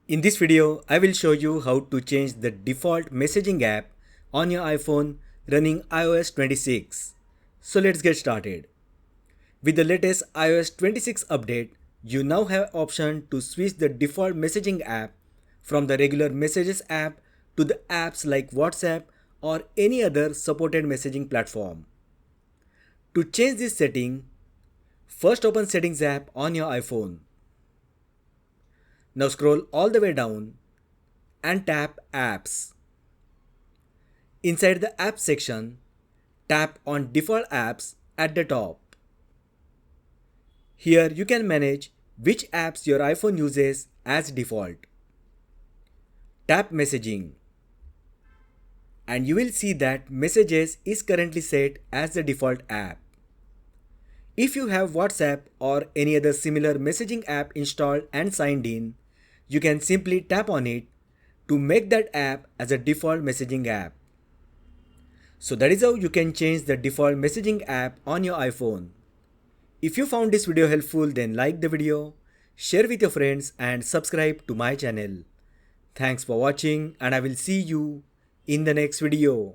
In this video, I will show you how to change the default messaging app on your iPhone running iOS 26. So let's get started. With the latest iOS 26 update, you now have option to switch the default messaging app from the regular Messages app to the apps like WhatsApp or any other supported messaging platform. To change this setting, first open Settings app on your iPhone. Now scroll all the way down and tap Apps. Inside the Apps section, tap on Default Apps at the top. Here you can manage which apps your iPhone uses as default. Tap Messaging and you will see that Messages is currently set as the default app. If you have WhatsApp or any other similar messaging app installed and signed in, you can simply tap on it to make that app as a default messaging app. So that is how you can change the default messaging app on your iPhone. If you found this video helpful, then like the video, share with your friends and subscribe to my channel. Thanks for watching and I will see you in the next video.